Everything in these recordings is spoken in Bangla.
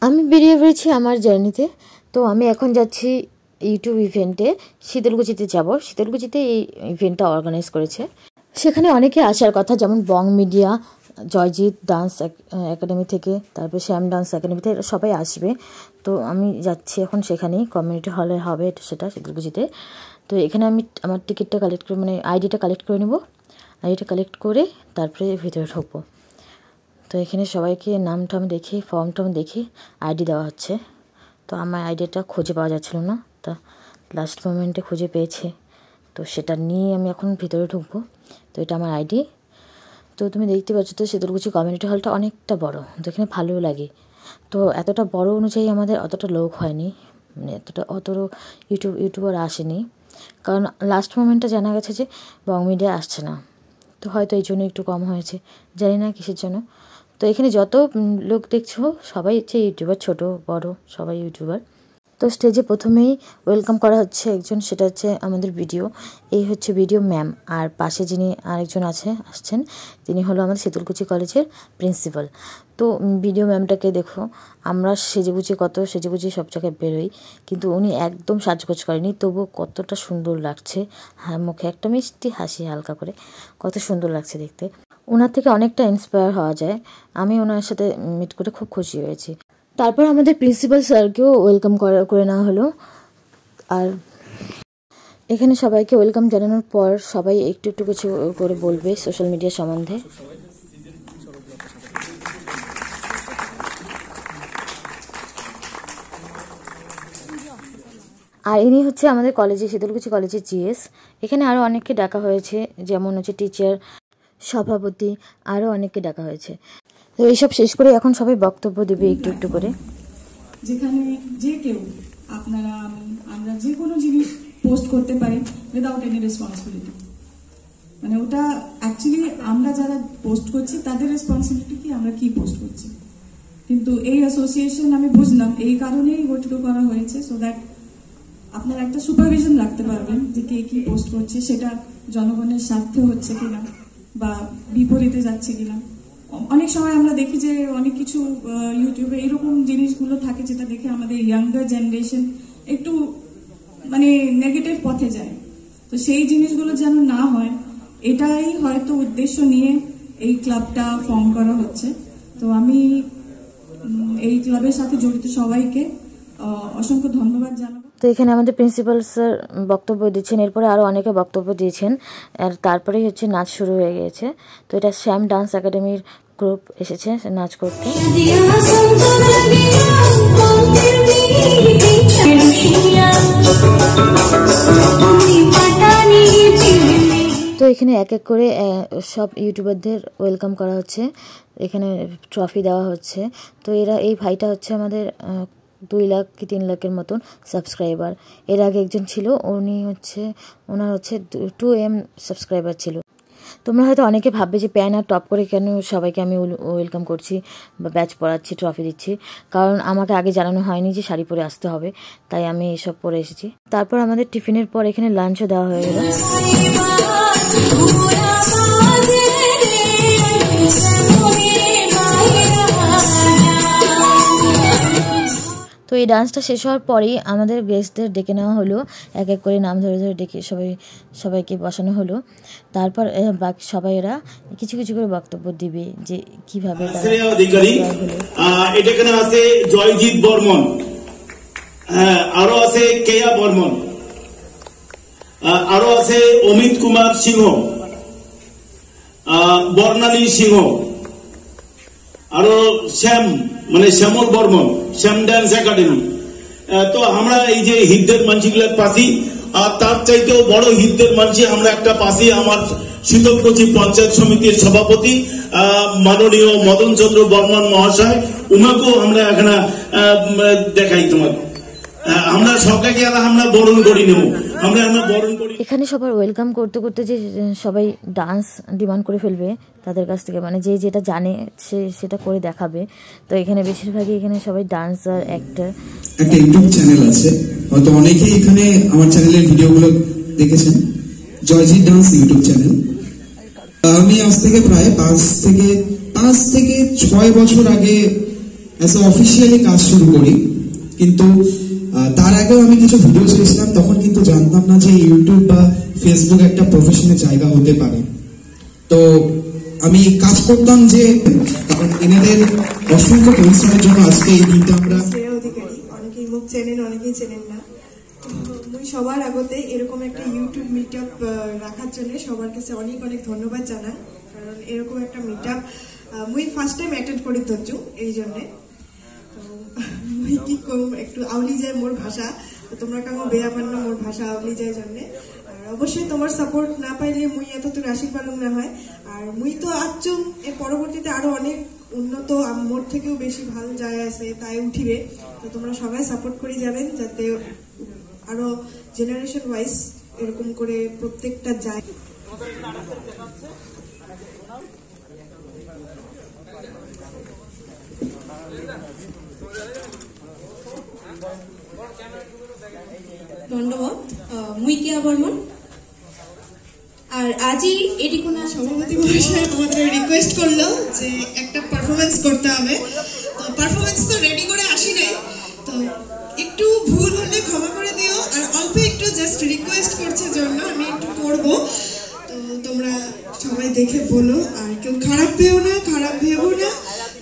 আমি বেরিয়ে পড়েছি আমার জার্নিতে। তো আমি এখন যাচ্ছি ইউটিউব ইভেন্টে, শীতলকুচিতে যাব। শীতলকুচিতে এই ইভেন্টটা অর্গানাইজ করেছে। সেখানে অনেকে আসার কথা, যেমন বং মিডিয়া, জয়জিৎ ডান্স একাডেমি থেকে, তারপর শ্যাম ডান্স একাডেমি থেকে সবাই আসবে। তো আমি যাচ্ছি এখন সেখানেই, কমিউনিটি হলে হবে সেটা শীতলকুচিতে। তো এখানে আমি আমার টিকিটটা কালেক্ট করে, মানে আইডিটা কালেক্ট করে নেব। আইডিটা কালেক্ট করে তারপরে ভিতরে ঢুকবো। তো এখানে সবাইকে নাম টাম দেখে, ফর্ম টর্ম দেখে আইডি দেওয়া হচ্ছে। তো আমার আইডিটা খুঁজে পাওয়া যাচ্ছিলো না, তা লাস্ট মোমেন্টে খুঁজে পেয়েছে। তো সেটা নিয়ে আমি এখন ভিতরে ঢুকবো। তো এটা আমার আইডি। তো তুমি দেখতে পাচ্ছ তো শীতলকুচি কমিউনিটি হলটা অনেকটা বড়, তো এখানে ভালোও লাগে। তো এতটা বড় অনুযায়ী আমাদের অতটা লোক হয়নি, মানে অত ইউটিউবার আসেনি, কারণ লাস্ট মোমেন্টে জানা গেছে যে বং মিডিয়া আসছে না। তো হয়তো এই জন্য একটু কম হয়েছে, জানি না কিসের জন্য। তো এখানে যত লোক দেখছো সবাই হচ্ছে ইউটিউবার, ছোট বড় সবাই ইউটিউবার। তো স্টেজে প্রথমেই ওয়েলকাম করা হচ্ছে একজন, সেটা হচ্ছে আমাদের ভিডিও, এই হচ্ছে ভিডিও ম্যাম। আর পাশে যিনি আরেকজন আসছেন, তিনি হলো আমাদের শীতলকুচি কলেজের প্রিন্সিপাল। তো ভিডিও ম্যামটাকে দেখো, আমরা সেজেগুজি সব জায়গায় বেরোই, কিন্তু উনি একদম সাজগোজ করেনি, তবুও কতটা সুন্দর লাগছে। মুখে একটা মিষ্টি হাসি হালকা করে, কত সুন্দর লাগছে দেখতে। ওনার থেকে অনেকটা ইন্সপায়ার হওয়া যায়। আমি ওনার সাথে মিট করে খুব খুশি হয়েছি। তারপর আমাদের প্রিন্সিপাল স্যারকেও ওয়েলকাম করে নেওয়া হলো। আর এখানে সবাইকে ওয়েলকাম জানানোর পর সবাই একটু একটু কিছু করে বলবে সোশ্যাল মিডিয়া সম্বন্ধে। আর ইনি হচ্ছে আমাদের কলেজে, শীতলকুচি কলেজের জিএস। এখানে আরও অনেককে ডাকা হয়েছে, যেমন হচ্ছে টিচার, সভাপতি, আরও অনেককে ডাকা হয়েছে। তো এইসব শেষ করে এখন সবাই বক্তব্য দেবে একটু একটু করে। যেখানে যে কেউ আমরা যে কোনো জিনিস পোস্ট করতে পারি উইদাউট এনি রেসপন্সিবিলিটি, মানে ওটা অ্যাকচুয়ালি আমরা যারা পোস্ট করছি তাদের রেসপন্সিবিলিটি কি আমরা কি পোস্ট করছি। কিন্তু এই অ্যাসোসিয়েশন আমি বুঝলাম এই কারণেই গঠিত করা হয়েছে, সো দ্যাট আপনারা একটা সুপারভিশন রাখতে পারবেন যে কে কি পোস্ট করছে, সেটা জনগণের স্বার্থে হচ্ছে কিনা বা বিপরীতে যাচ্ছে কিনা। অনেক সময় আমরা দেখি যে অনেক কিছু ইউটিউবে এরকম জিনিসগুলো থাকে যেটা দেখে আমাদের ইয়াঙ্গার জেনারেশন একটু মানে নেগেটিভ পথে যায়। তো সেই জিনিসগুলো যেন না হয়, এটাই হয়তো উদ্দেশ্য নিয়ে এই ক্লাবটা ফর্ম করা হচ্ছে। তো আমি এই ক্লাবের সাথে জড়িত সবাইকে অসংখ্য ধন্যবাদ জানাবো। তো এখানে আমাদের প্রিন্সিপাল স্যার বক্তব্য দিচ্ছেন, এরপরে আরও অনেকে বক্তব্য দিয়েছেন, আর তারপরেই হচ্ছে নাচ শুরু হয়ে গিয়েছে। তো এটা শ্যাম ডান্স একাডেমির গ্রুপ এসেছে নাচ করতে। তো এখানে এক এক করে সব ইউটিউবারদের ওয়েলকাম করা হচ্ছে, এখানে ট্রফি দেওয়া হচ্ছে। তো এই ভাইটা হচ্ছে আমাদের 2 লাখ কি 3 লাখের মতন সাবস্ক্রাইবার। এর আগে একজন ছিল, ওনার হচ্ছে 2M সাবস্ক্রাইবার ছিল। তোমরা হয়তো অনেকে ভাববে যে প্যান আর টপ করে কেন সবাইকে আমি ওয়েলকাম করছি বা ব্যাচ পড়াচ্ছি, ট্রফি দিচ্ছি, কারণ আমাকে আগে জানানো হয়নি যে শাড়ি পরে আসতে হবে, তাই আমি এসব পরে এসেছি। তারপর আমাদের টিফিনের পর এখানে লাঞ্চও দেওয়া হয়ে গেল। তো এই ডান্সটা শেষ হওয়ার পরেই আমাদের গেস্টদের ডেকে নেওয়া হলো, এক এক করে নাম ধরে ধরে ডেকে সবাইকে বসানো হলো। তারপর বাকি সবাই এরা কিছু কিছু করে বক্তব্য দিবে যে কিভাবে। এখানে আছে জয়জিৎ বর্মন, আরো আছে কেয়া বর্মন, আরো আছে অমিত কুমার সিংহ, বর্ণালী সিংহ, আরো শ্যামল বর্মন, শ্যাম ডান্স একাডেমি। তো আমরা এই যে হিতদের মানসিগুলোর পাশি, আর তার চাইতেও বড় হিতদের মানসি আমরা একটা পাশি, আমার শীতলকুচি পঞ্চায়েত সমিতির সভাপতি মাননীয় মদন চন্দ্র বর্মন মহাশয়, উনাকেও আমরা এখানে দেখাই তোমাকে। আমরা সবটাকে আমরা বরণ করি নেব, আমরা বরণ করি। এখানে সবার ওয়েলকাম করতে করতে যে সবাই ডান্স ডিমান্ড করে ফেলবে তাদের কাছ থেকে, মানে যে যেটা জানে সেটা করে দেখাবে। তো এখানে বেশিরভাগই এখানে সবাই ডান্সার, অ্যাক্টর। একটা ইউটিউব চ্যানেল আছে, হয়তো অনেকেই এখানে আমার চ্যানেলের ভিডিওগুলো দেখেছেন, জয়জিৎ ডান্স ইউটিউব চ্যানেল। আমি আজ থেকে প্রায় 5 থেকে 6 বছর আগে অ্যাজ এ অফিসিয়ালি কাজ শুরু করি, কিন্তু তার আগেও আমি কিছু ভিডিও ছেড়েছিলাম। তখন কিন্তু জানতাম না যে ইউটিউব বা ফেসবুক একটা প্রফেশনের জায়গা হতে পারে। তো আমি কাজ করতাম যে, কারণ এনাদের অসংখ্য পরিশ্রমের জন্য আজকে এই দিনটা আমরা অধিকারী অনেকেই মুখ চেনেন, অনেকেই চেনেন না। মুই সবার আগতে এরকম একটা ইউটিউব মিট আপ রাখার জন্য সবার কাছে অনেক অনেক ধন্যবাদ জানাই। কারণ এরকম একটা মিট আপ মুই ফার্স্ট টাইম অ্যাটেন্ড করি তজ্জু, এই জন্যে মুই কি করব একটু আউলি যায় মোর ভাষা, তো তোমরা কামো বেয়া পান না মোর ভাষা আউলি যায় জন্যে। আর অবশ্যই তোমার সাপোর্ট না পাইলে মুই এতটুকু রাশি পালন না হয়। আর মুই তো আজম এর পরবর্তীতে আরো অনেক উন্নত মোর থেকেও বেশি ভালো যায় আছে তাই উঠিবে। তো তোমরা সবাই সাপোর্ট করে যাবেন যাতে আরো জেনারেশন ওয়াইজ এরকম করে প্রত্যেকটা যায়। ধন্যবাদ। মুই কিয়া বর্মন। আর আজই এটি কোন সভাপতি মহাশয় আমাদের রিকোয়েস্ট করলো যে একটা পারফরমেন্স করতে হবে। তো পারফরমেন্স তো রেডি করে আসি নাই, তো একটু ভুল হলে ক্ষমা করে দিও। আর অল্প একটু জাস্ট রিকোয়েস্ট করছে জন্য আমি একটু করব, তো তোমরা সবাই দেখে বলো। আর কেউ খারাপ পেও না, খারাপ ভেবো না।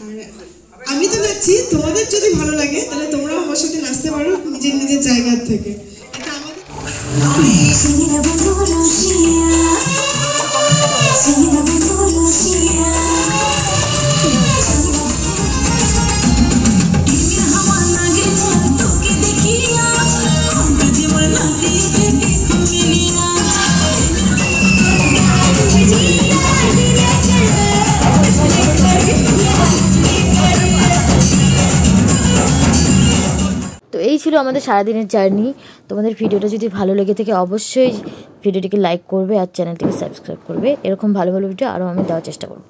আর আমি তো নাচছি, তোমাদের যদি ভালো লাগে তাহলে তোমরাও আমার সাথে নাচতে পারো নিজের নিজের জায়গা থেকে। এটা আমাদের তো এই ছিল আমাদের সারাদিনের জার্নি। তোমাদের ভিডিওটা যদি ভালো লেগে থাকে অবশ্যই ভিডিওটিকে লাইক করবে আর চ্যানেলটিকে সাবস্ক্রাইব করবে। এরকম ভালো ভালো ভিডিও আরও আমি দেওয়ার চেষ্টা করব।